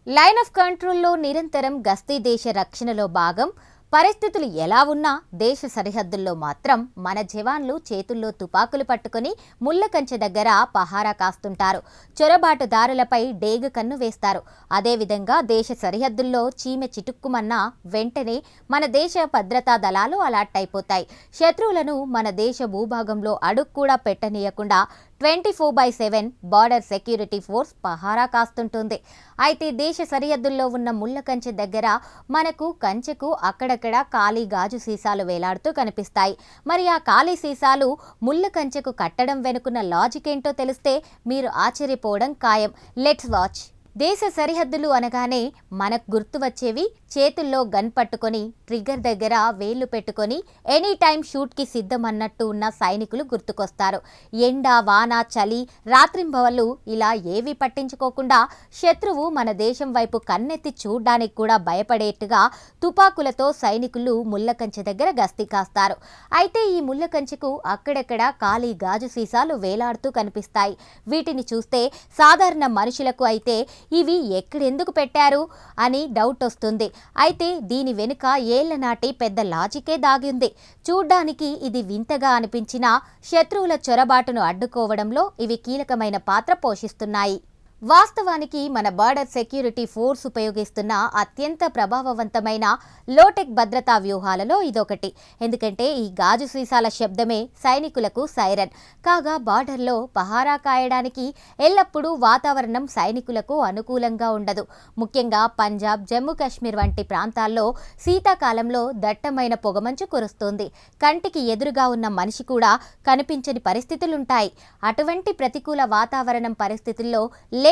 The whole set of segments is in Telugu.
లైన్ ఆఫ్ కంట్రోల్లో నిరంతరం గస్తీ దేశ రక్షణలో భాగం. పరిస్థితులు ఎలా ఉన్నా దేశ సరిహద్దుల్లో మాత్రం మన జవాన్లు చేతుల్లో తుపాకులు పట్టుకుని ముళ్ళ కంచె దగ్గర పహారా కాస్తుంటారు. చొరబాటుదారులపై డేగ కన్ను వేస్తారు. అదేవిధంగా దేశ సరిహద్దుల్లో చీమె చిటుక్కుమన్నా వెంటనే మన దేశ భద్రతా దళాలు అలర్ట్ అయిపోతాయి. శత్రువులను మన దేశ భూభాగంలో అడుగు కూడా పెట్టనీయకుండా 24/7 బార్డర్ సెక్యూరిటీ ఫోర్స్ పహారా కాస్తుంటుంది. అయితే దేశ సరిహద్దుల్లో ఉన్న ముళ్ళ కంచె దగ్గర మనకు కంచెకు అక్కడక్కడ ఖాళీ గాజు సీసాలు వేలాడుతూ కనిపిస్తాయి. మరి ఆ ఖాళీ సీసాలు ముళ్ళ కంచెకు కట్టడం వెనుకున్న లాజిక్ ఏంటో తెలిస్తే మీరు ఆశ్చర్యపోవడం ఖాయం. Let's watch. దేశ సరిహద్దులు అనగానే మనకు గుర్తు వచ్చేవి చేతుల్లో గన్ పట్టుకొని ట్రిగ్గర్ దగ్గర వేళ్లు పెట్టుకొని ఎనీ టైం షూట్కి సిద్ధం అన్నట్టు ఉన్న సైనికులు గుర్తుకొస్తారు. ఎండ, వాన, చలి, రాత్రింబవళ్ళు ఇలా ఏవి పట్టించుకోకుండా శత్రువు మన దేశం వైపు కన్నెత్తి చూడ్డానికి కూడా భయపడేట్టుగా తుపాకులతో సైనికులు ముళ్ళకంచె దగ్గర గస్తీ కాస్తారు. అయితే ఈ ముళ్ళకంచెకు అక్కడక్కడ ఖాళీ గాజు సీసాలు వేలాడుతూ కనిపిస్తాయి. వీటిని చూస్తే సాధారణ మనుషులకు అయితే ఇవి ఎక్కడెందుకు పెట్టారు అని డౌట్ వస్తుంది. అయితే దీని వెనుక ఏళ్ల నాటి పెద్ద లాజికే దాగింది. చూడ్డానికి ఇది వింతగా అనిపించినా శత్రువుల చొరబాటును అడ్డుకోవడంలో ఇవి కీలకమైన పాత్ర పోషిస్తున్నాయి. వాస్తవానికి మన బార్డర్ సెక్యూరిటీ ఫోర్స్ ఉపయోగిస్తున్న అత్యంత ప్రభావవంతమైన లోటెక్ భద్రతా వ్యూహాలలో ఇదొకటి. ఎందుకంటే ఈ గాజు సీసాల శబ్దమే సైనికులకు సైరన్. కాగా బార్డర్లో పహారా కాయడానికి ఎల్లప్పుడూ వాతావరణం సైనికులకు అనుకూలంగా ఉండదు. ముఖ్యంగా పంజాబ్, జమ్మూ కాశ్మీర్ వంటి ప్రాంతాల్లో శీతాకాలంలో దట్టమైన పొగమంచు కురుస్తుంది. కంటికి ఎదురుగా ఉన్న మనిషి కూడా కనిపించని పరిస్థితులుంటాయి. అటువంటి ప్రతికూల వాతావరణం పరిస్థితుల్లో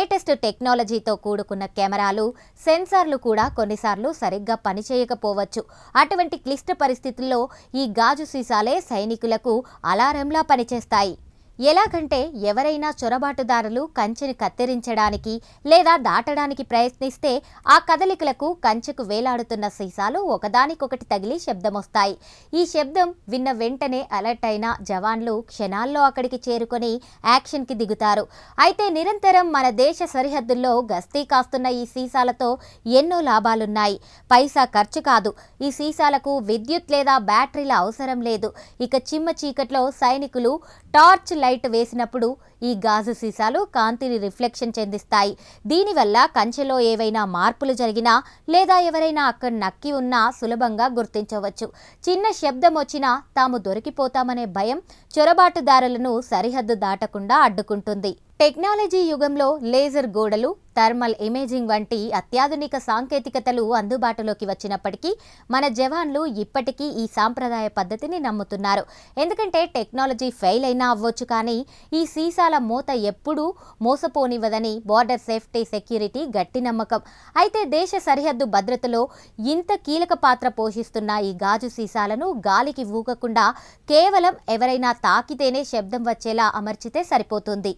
లేటెస్ట్ టెక్నాలజీతో కూడుకున్న కెమెరాలు, సెన్సార్లు కూడా కొన్నిసార్లు సరిగ్గా పనిచేయకపోవచ్చు. అటువంటి క్లిష్ట పరిస్థితుల్లో ఈ గాజు సీసాలే సైనికులకు అలారంలా పనిచేస్తాయి. ఎలాగంటే ఎవరైనా చొరబాటుదారులు కంచెని కత్తిరించడానికి లేదా దాటడానికి ప్రయత్నిస్తే ఆ కదలికలకు కంచెకు వేలాడుతున్న సీసాలు ఒకదానికొకటి తగిలి శబ్దమొస్తాయి. ఈ శబ్దం విన్న వెంటనే అలర్ట్ అయిన జవాన్లు క్షణాల్లో అక్కడికి చేరుకొని యాక్షన్కి దిగుతారు. అయితే నిరంతరం మన దేశ సరిహద్దుల్లో గస్తీ కాస్తున్న ఈ సీసాలతో ఎన్నో లాభాలున్నాయి. పైసా ఖర్చు కాదు. ఈ సీసాలకు విద్యుత్ లేదా బ్యాటరీల అవసరం లేదు. ఇక చిమ్మ చీకట్లో సైనికులు టార్చ్ లైట్ వేసినప్పుడు ఈ గాజు సీసాలు కాంతిని రిఫ్లెక్షన్ చెందిస్తాయి. దీనివల్ల కంచెలో ఏవైనా మార్పులు జరిగినా లేదా ఎవరైనా అక్కడ నక్కి ఉన్నా సులభంగా గుర్తించవచ్చు. చిన్న శబ్దం వచ్చినా తాము దొరికిపోతామనే భయం చొరబాటుదారులను సరిహద్దు దాటకుండా అడ్డుకుంటుంది. టెక్నాలజీ యుగంలో లేజర్ గోడలు, థర్మల్ ఇమేజింగ్ వంటి అత్యాధునిక సాంకేతికతలు అందుబాటులోకి వచ్చినప్పటికీ మన జవాన్లు ఇప్పటికీ ఈ సాంప్రదాయ పద్ధతిని నమ్ముతున్నారు. ఎందుకంటే టెక్నాలజీ ఫెయిల్ అయినా అవ్వచ్చు, కానీ ఈ సీసాల మూత ఎప్పుడూ మోసపోనివ్వదని బార్డర్ సేఫ్టీ సెక్యూరిటీ గట్టి నమ్మకం. అయితే దేశ సరిహద్దు భద్రతలో ఇంత కీలక పాత్ర పోషిస్తున్న ఈ గాజు సీసాలను గాలికి ఊగకుండా కేవలం ఎవరైనా తాకితేనే శబ్దం వచ్చేలా అమర్చితే సరిపోతుంది.